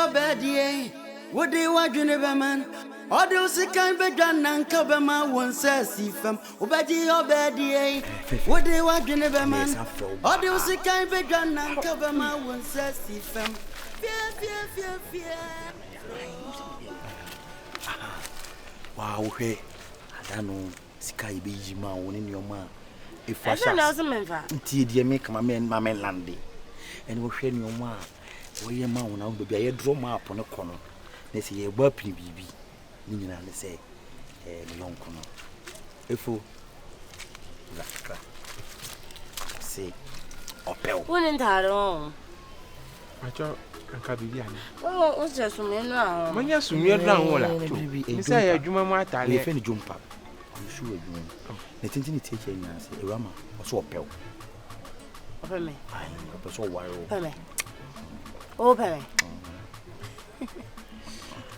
your bed, what do you want to be man? ODO can be done and cover my one says if obey your bed, what do you want to be man? ODO can be done and cover my one says if fear. Wow, hey, I don't know, Sky Beji ma one in your man. If I don't know some member. Dear make my man landy. And we'll share your ma. Where your man now be a draw map on a corner. They say a burping baby. Nina say, a long corner. If you say, or pell. One in Taro. I thought I can't be. Oh, what's just from now? When you're soon, you're down. You say, I do my matter. I defend jump up. I'm sure you know. The thing take in as a rama or so a pell. Open me. I so wild. Open me. Open me.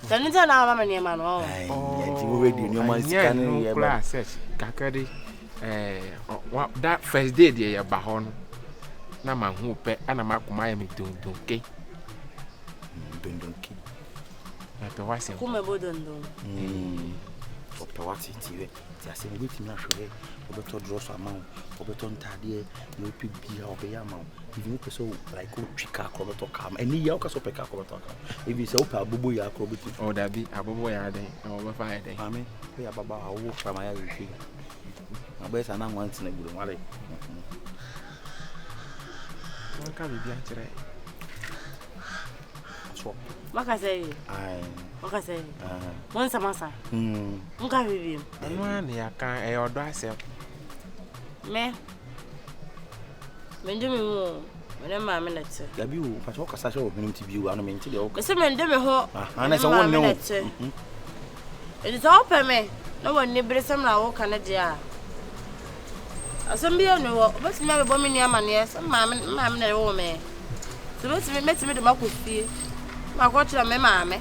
Then it's an hour, my man. Oh, you my scanning classes. Kakadi. That first day, dear Bahon. Nama who pet and a mark Miami don't key. Don't key. At the was a woman wouldn't do. What's it? I said, waiting naturally. Obeto draws amount, Obeton Tadia, no PB or Bayamount. If you so like Chica Cobato come, and the Yokas of Peca Cobato. If you so Pabuya Cobity, or that be a boy a day, or 5 days. I mean, we are Baba, I walk from my other tree. I bet I know once in a good valley. What can we be today? What I say? What I say? Once a massa. What can we be? And one, I can't order myself. Me? When do me more? When I'm a minute. The view, but what I saw him to view an amendment. Some men do me hope, and as a 1 minute. It is open me. No one neighbor some now Canada. Some be no, but never bombing your man, yes, and mamma, no woman. So let's met me the mock with fear. My watch a mamma.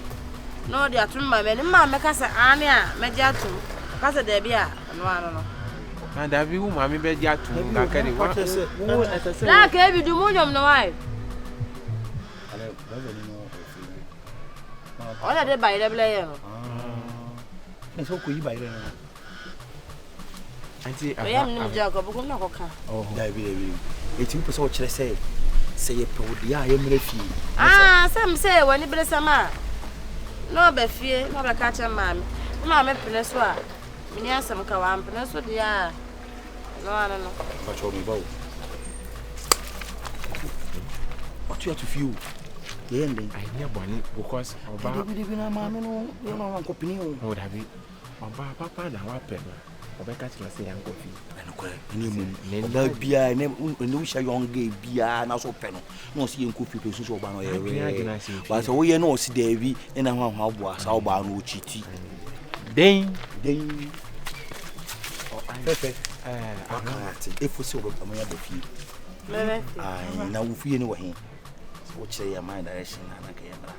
No, they are to my men, mamma, Casa Ania, Mediatum, Casa Debia, and one. And have you, mammy, bed yet to like anyone? Like every do more of no wife. All I did by the player. And so could you buy them? I am no joke of Boca. Oh, David, it's you so say a podia, I am refugee. Ah, some say when you bless a man. No, be fear, no, catch a man. Mamma, Peneswa. Minia some Kawam, Peneswa, dear. No, I don't know. What told me about? What you have to feel? The ending. I near one because of our mamma, you know, opinion. Would have it. Papa, and our pepper. Obeka ti say an coffee. Eno kwa bia no sha young gay bia na so pe no. No see en coffee pe so oba no ye. But so ye no see there bi na hwa boa sa oba no chiti. Den. Pepe. Akati. If so oba mo ya be fi. Na wo fi ni wo he. So che ya mind direction na ka ya bra.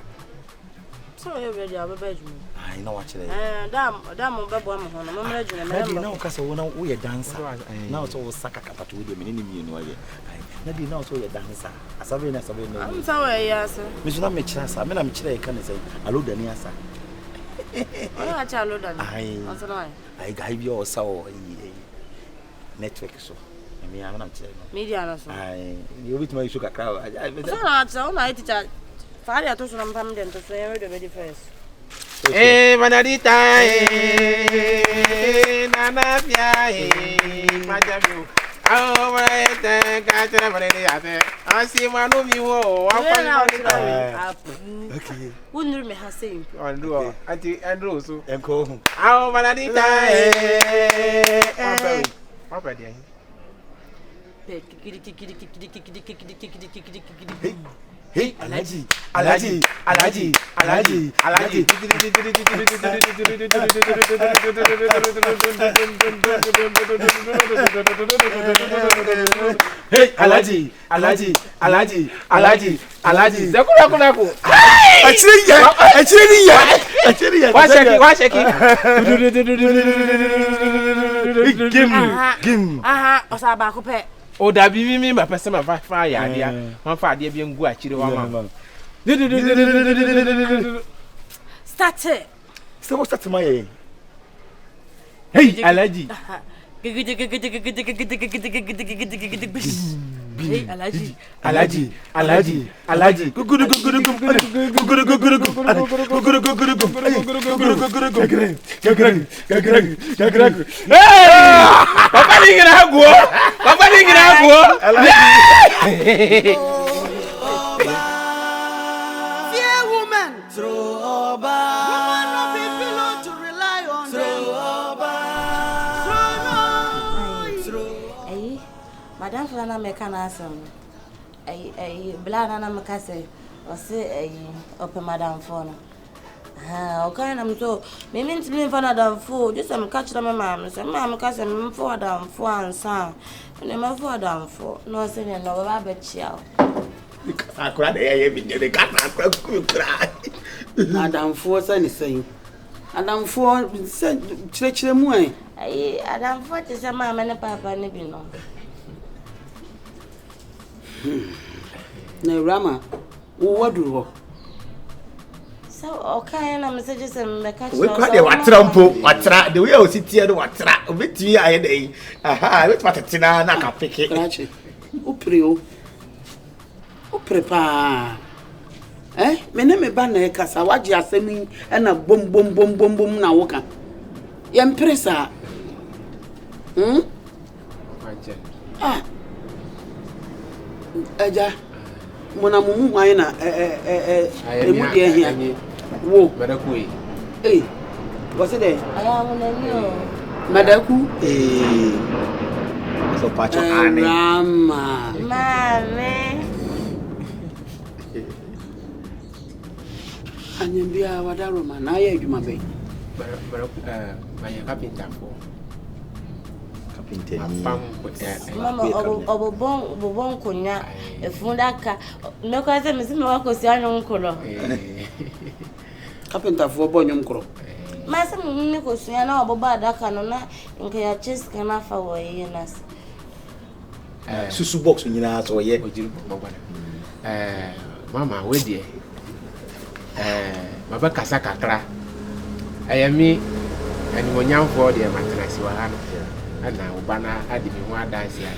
So you ready our bedroom? I know what you damn, Babu, I'm now because we are dancer. Now it's all Saka to the minimum. Maybe now so a dancer. As a very I'm sorry, yes. Miss Namich, I mean, I'm sure I can say, I look the answer. I gave you also network. So I mean, I'm not media. You with my sugar crowd. I teacher. Father, I told you I'm coming to say ready first. Eh, Manadita, Nanavia, Majabu. Oh, I see one of you. Okay. Wouldn't me have seen. Auntie Andrew, so and go home. Oh, Manadita, Papa, dear. Hey, Alhaji. Hey, Alhaji. Zakuraku. Actually, Watch it. Gim. Osabakupe. O da bi mi ma pese ma fa ya dia. Won fa dia bi ngu a chire wa ma. Start it. So what's that to my Hey, Alhaji. Hey, Alhaji. Fear woman, throw over. Woman no be pillow to rely on. Throw over. Hey, Madam Flana Mekana some. Hey, Blana Macase, or say, open Madam Fona. Okay, I'm so. Me means me for another food. Just I'm catching my mom. So, Mamma Cassin for down for and son. And I'm for down for. No, saying no rabbit chow. I cried the cat cry. Madam Force anything. And I'm for church them way. I don't for to some mamma and papa and you know. No, Rama, what do So, okay, and I'm suggesting the catch. We call the Watrampo, Watra, the way I sit here, Watra, with me, I day. Aha, with what a tina, naka pick it. Uprio. Uprepa. Eh, me name banner kasa waji asemi na bom na woka. Yem presa. Ah. Eja. Mona mumu wan na emu de hia. Wo. Madaku. Eh. What's it there? I am on Madaku. So patch on Rama. Mammy. Anyambia wadaroma na aye adwuma be. My carpenter for. Carpenter. Mama, Obobon Kunya, a Fundaka, no cousin, Miss Mawako, Uncle. Carpenter for Bonyum Cro. Master Nicos, I know about that canona, and can chest can offer away in us. Susu box in your ass or yet. Mama, where dear? Baba Kasaka Kra. I am me, and when young for the maternity were and now Bana had me one dance here.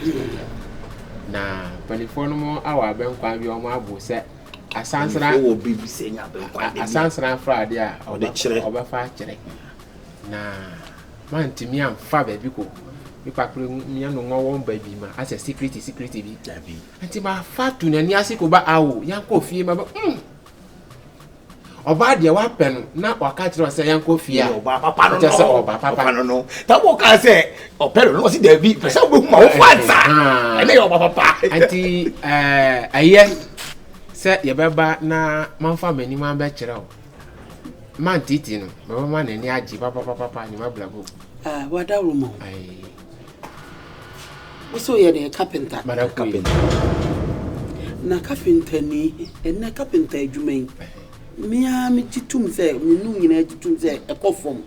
Now, 24 more hour, Ben Quavio Mabu said, a Sansra will be saying a Sansra Friday or the children of a factory. Now, man to me, I'm Faber Bico. If I could me no one baby, as a secret, and my fat to Naniasico by our young coffee, Oba dia wa pen na waka kire say yanko fia papa no just papa no that wo can say opero no see there be person we ma wo fanta ene yo papa anti aye say ye beba na manfa mani man be kire o man titi no baba man na ni agi papa ni ma blabo Wadaroma ai so ye the carpenter na carpenter ni na carpenter adwuman Mia me titum say me nu nyina titum say ekofom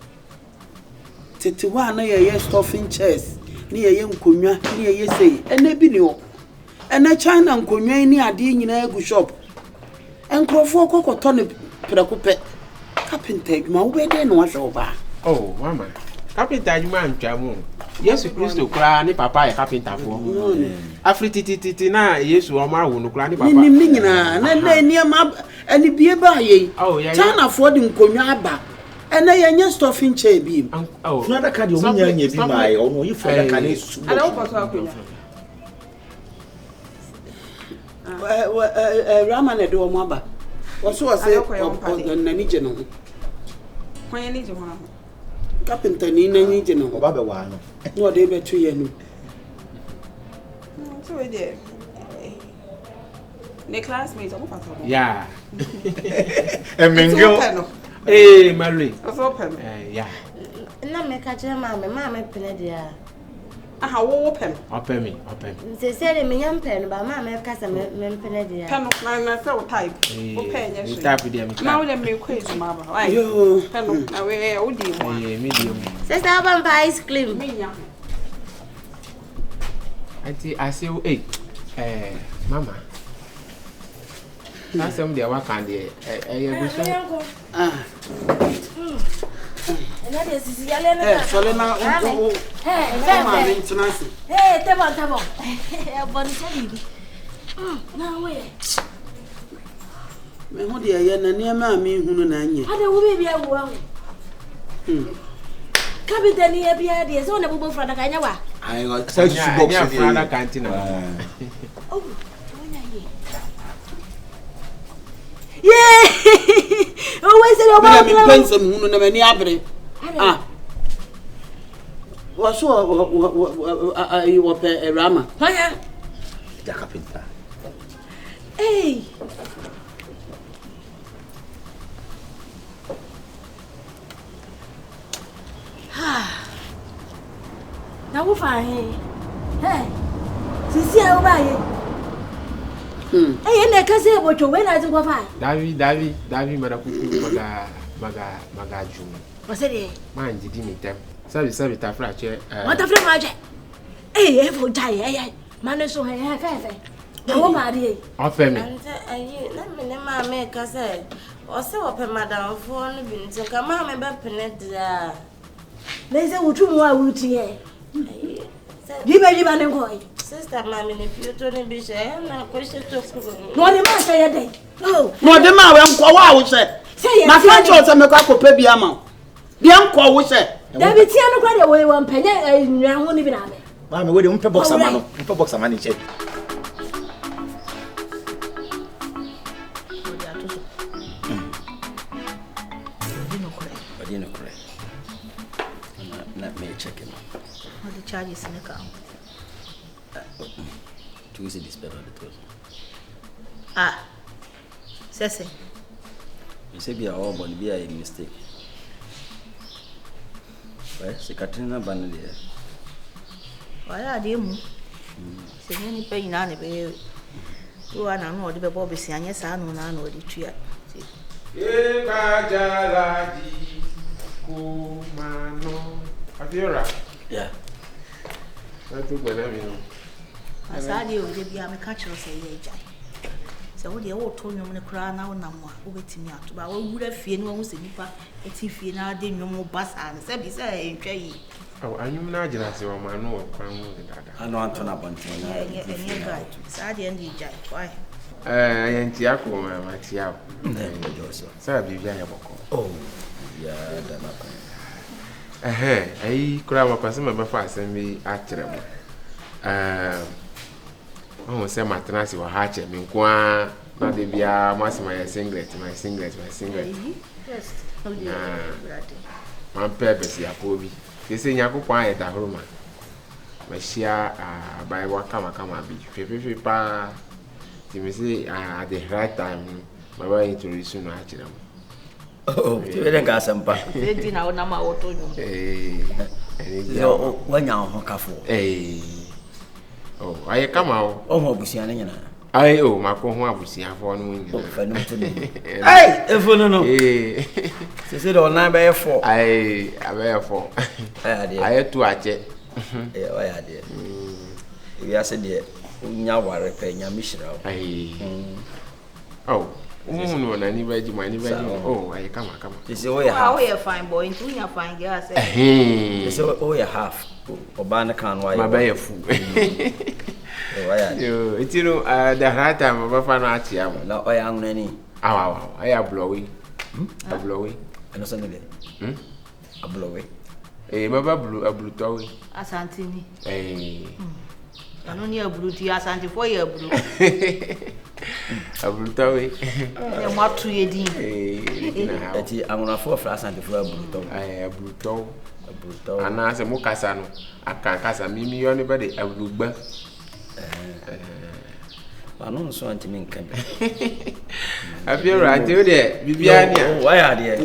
tete wa na ye stuffing chairs ni ye nkonwa ni ye sei ena bi ni o ena China nkonwa ni ade nyina egu shop enkrofo kokoto ne prekope carpenter adwuma wo be de no ahwe oba oh mama carpenter adwuma antwa mu Yesu Kristo kura ni papa ya carpenter fo afri titi na Yesu o ma wo no kura ni papa ni nyina na niam ani bie ba ye China for the nkonwa aba ena ye nya stuffing chair bi oh na da ka de o nya nya bi mai o no yifo da ka na su ana wo pato akonya Rama na de o mo aba wo so say na ni je no kwanya ni je ho carpenter ni na ni je no oba be wa no no de be tu ye no so we there the classmates omo pato yeah emengo eh Mary so pem yeah Na me catch mama pene dia. aha wo pem open me Say say me yam pen ba mama kasa me pene dia. pem na say o type o pen ya type dia me na wo dem me quiz ma ba why yo pem na we o di mo medium Say say ban pa ice cream. me nya anti I say mama Asem de waka de busu. Sole na ma maintenance. Tabo. Bonu sabi. Na we. Me hu de ye na ne ma me hunu na anye. Ade wo be bia wo ahu. Carpenter ni e bia de so na bobo frada ka nya wa. Ai go sa su box de frada canteen. Oh, yeah. Oh, where's it about? Me pensa hunu na mani abre. Waso wo pe Awurama. Haya. Ja carpenter. Hey. Na wo fa he. Hey. Sisi e wo ba ye. Eh na ka se bocho we na zingwa fa. Davi marakuku maga ju. O se de. Man didi mi tem. Sabi ta fra che. What ta fra ma che. Eh fo jai eh. Man so he fe. Na wo ma de. O fe mi. Ayi na me ne ma me ka se. O se wo pe madam fo no bi nti ka ma me be pene dia. Na se wo tu mu a wo tie. Ayi. Jiba ne ko. Sister mami ne pioto ne bi she na ko she to ku. No de ma say dey. Oh. No de ma we nko wa wo se. Na fa cho se me kwa ko pe bia ma. Bia nko wo se. David tia no kwa de we won panya nwa ho ni bi na me. Ma me we de mpe box ama no. Mpe box ama ni che. Odino kure. Na me check it. What the charges in the car? To use this better the truth. Sese. You say be our body be a mistake. Well, se Katrina ban there. Why are you? Se ni pe ina ne be. You are now no de be bob si anya sa no na no de tua. E ba jalaji kumano. Afiora. Yeah. That's what I mean. Asadi o de bia me ka kire say ye jai. Se wo de wo to nwom ne kra na wo nam a wo betimi ato ba wo wura fie ne wo se nipa eti fie na de nwom basa ne se bi se entwa yi. Oh, anyum na agina se wo ma no kwan mu de dada. Ano anto na bonto na. Enye guy. Asadi ndi jai. Why? Yenti akoma ma tia. Sa bi bia ya boko. Oh. Yeah, that na kwa. Ai kura ma kwase me befa asem bi akyere mo. Oh, say maternity wa ha che me nkoa na de bia masima my singlet. Yes. Oh dear. Man purpose ya ko bi. Ke se nyakopon ayeta horoma. Ma hia Bible kama bi. Fefe pa. Ti me say at the right time my boy introduce no akyere mo. Oh, ti we den ka asempa. Enti na wo na ma wo to nwom. Yo, wanya ho kafo. Oh, aye kama o. O mo busia ne nyina. Aye o mako ho abusia fo no nyina. O fa no to ni. Ai, efo no. Se do na be efo. Aye, abe efo. Ade. Aye tu ache. O ya de. Wi ase de nya ware pe nya mishira o. Aye. Oh, no na ni baji ma ni baji. Oh, aye kama. Se o ya. How you fine boy, into nya fine girl say. Se o ya half. Oba na kan wa Ma ba ya fu. Yo, itino the right time ba fa na achi am. Na o ya anwuna ni. Awa, aya blowy. Blowy. Ano so ne be? Ablowe. Baba blue towe. Asante ni. Ano ni aburu ti asante fo ye aburu. Aburu tawe. E mo atu ye din. Eti anwonafo fra asante fo aburu tawe. Aburu tawe. Aburu tawe. Ana se mo kasa no. Aka kasa mimi yo ne bade aburu gba. Ano nso antimi nka bi. Abiora ati o de bibia ni. Why are there?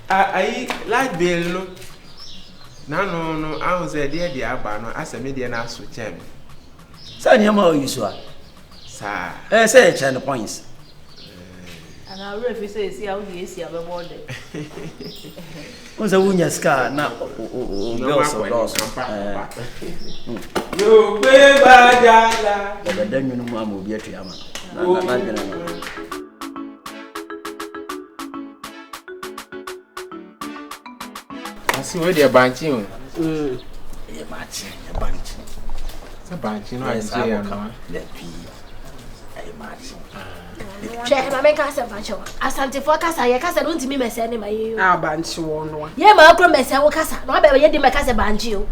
Ayi light bill no. Na no ahun se de aba no aseme de na aso chem. Sa ni ma o yusu a. Sa. Say change points. Ana refi say si a wo ye si abebo de. Onza wunya ska na o girls of those. Yo pe badala. Da danyu no mu ama obi atu ama. I see where they're banking. Yeah, matching, a bunch. It's a banking, I say, Let be a matching. Che ma me kasa bancho. Asante for kasa ye kasa don't me mese ni maye. Ah banchi won. Ye ma akro mese wo kasa. No be ye di me kasa banchi o.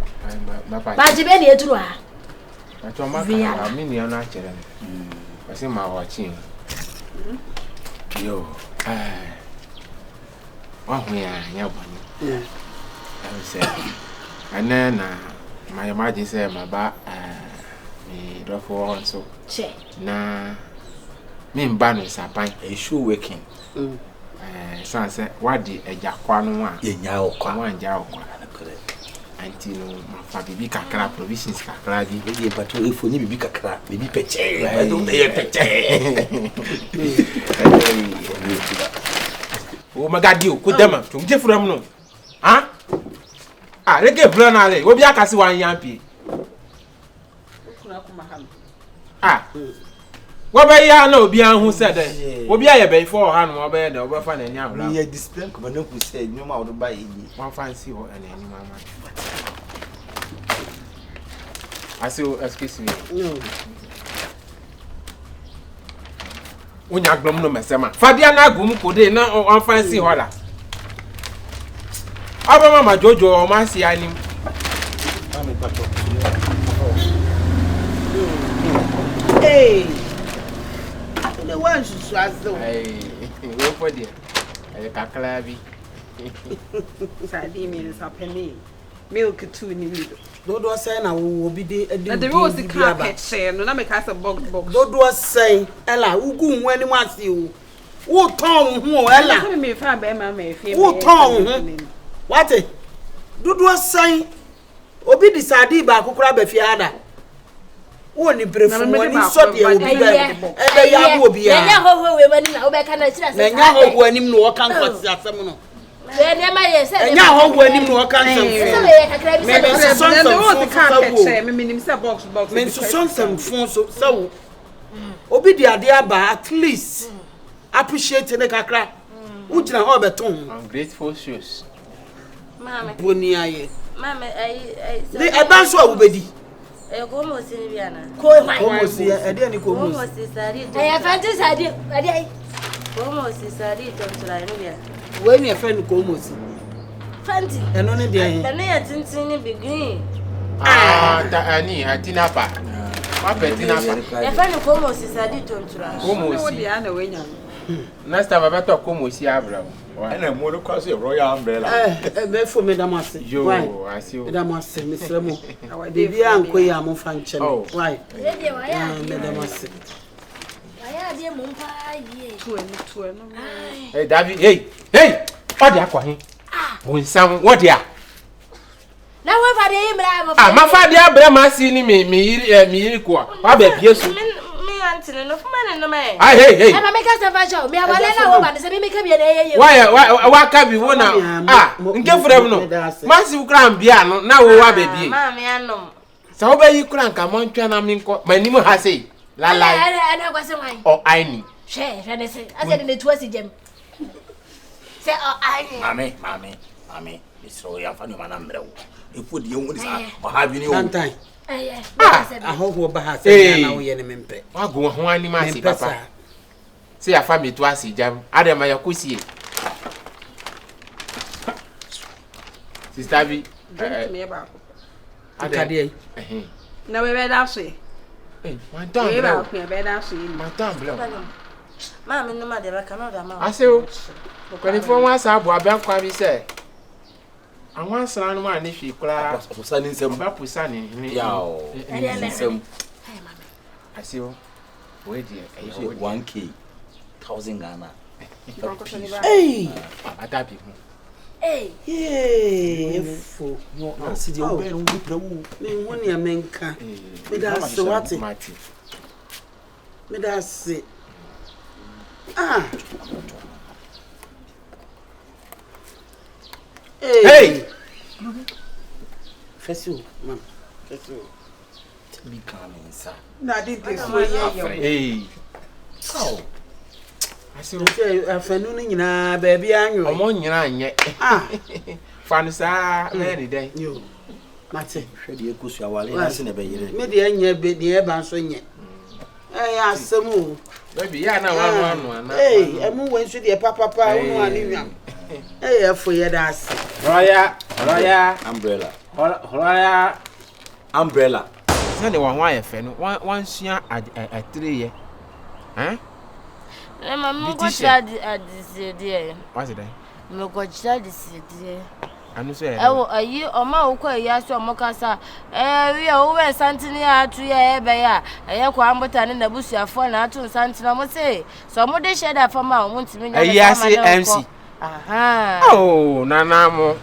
Banchi be ni eturu ha. I told my I mean you're not children. I see my watching. Yo, oh, yeah, I say, and then my imagine say my back, me therefore so. Che. Na me banus a pine A shoe waking. Son said, what the a jaquano one? Yeah, One jaw. Until my father kakra provisions kakra be but if we need to be maybe peche. I don't hear peche. Oh my God, you could them to get from no. Huh? Ah, they get blown out. We'll be a cassie one yampy. Ah, what by ya no beyond who said that? We'll be a before hand or bed over fun and yam. Yeah, this plan commander who said no more to buy one fancy or any animal. I see, excuse me. No. When you glom no mesema. Fabiana gum could not on fancy holla. Abba Jojo or Mansi anim. Hey. The one should was though. Hey, go for dear. I can't clavi. Sadi means a penny. Milk too in the middle. Dodo say na wo bi de And the rose the carpet share, no, make us a box. Dodo say ela ugu nwa ni wase o. Wo ton ho ela. Let me find by my may. Wo ton ho. What? Dodo say obi decide ba kokora ba fi ada. Wo ni brefu woni so de obi ba. Ebe ya bo obi ya. Nya ho we mani na wo be ka na chira say. Nya ho ho anim no wo kan kwati asem no. Nya ma ye say. Nya ho ho anim no wo kan asem. The rose the carpet share, me say box. Men so some phone so obi di ade aba at least appreciate ne kakra. Wo gina ho beton. Ungrateful shoes. Mama. Boni aye. Mama, Ni eba so awobedi. Como se viana. Como se e de ni como. Como se sari. Eh fancy sadi. Ade. Como se sari tontura no bia. We ni e friend como se. Fancy. Eno ne de aye. Na ya tintin ni begin. Ta ani hatina pa. Ma petina pa. Ya fa ni como se sari tontura. Como No, si. the other way now. Next time I better como si abra. And I'm more across a royal umbrella. Me for me damase. Yo, I see. Damase me sremo. Bibi anko ya mo fa nche no. Why? Ready wa ya. Me damase. Aya de mo mpa ye. Two. Hey, David, hey! What the aqua? When some what ya? Na we fa de imra mo. Ah, my father Abraham see me kwa. Wa be biesu. Me auntie no fuma no mai. Ah, hey. Ma make us fa show. Me abale na wo ba de se me make bia na ye. Why ka bi wona? Ah, nke frem no. Masi ukra mbia no na wo wa be bie. Ma me anom. Sa wo be yi kura nka mo ntwa na me nko. Manimu ha sei. La. Ana kwa se wan. O aini. She ne se. Ase de tu asi jem. Se o aini. Mami. It's so ya fa no manambre wo. Efu de yon sa. O ha bi ni o. Pantan. Eh. Ahoho ba ha se na wo ye ne mempe. Wa go ho ani ma si papa. Se ya fa me tu asi jam. Ade ma yakosie. Sister bi. Me about. Akade. Now we better say. Eh, my We damn. about me better say. My damn blow. Ma me no ma de ba kana da ma. Ase o. Kwani fo wa sa abo abia kwa bi se. Awon sran no ma ne hwi kura. Pusa ni nsem. Ba pusa ni. Yaw. Nsem. Ase o. We die. 1k 1000 Ghana. Hey. Adabi hu. Hey. Yeah. Fo. No, asi de o be no bi pra wo. Me woni ya menka. Me da se wate. Me da se. Ah. Hey. Fesu, man. Fesu. Be calm inside. Na did this way yeah. Hey. Oh. I say afanu ni nyina ba bia anyo. Omo nyina anye. Fan sa any day. Yo. Mate. Hwe de ekosu awale na se na be yire. Me de anya be de e ba so nye. Asemu. Baby ya na wanu ana. Emu wensu de papa unu ani nwa. Afo ye da ase. Roya Umbrella. Roya Umbrella. Sane wa ho ayefe no wan sua a 3 ye. Mama go chad adisede. What's it? Me go chad adisede. Anu so e. Ayi o ma wo kwa ya so mo kasa wi o we santini atu ya ebe ya kwa ambota ne na busuafo na atu santini mo se so mo de sheda fama o mo ntimi nya Ayi ase MC. Aha. Oh, nana mo.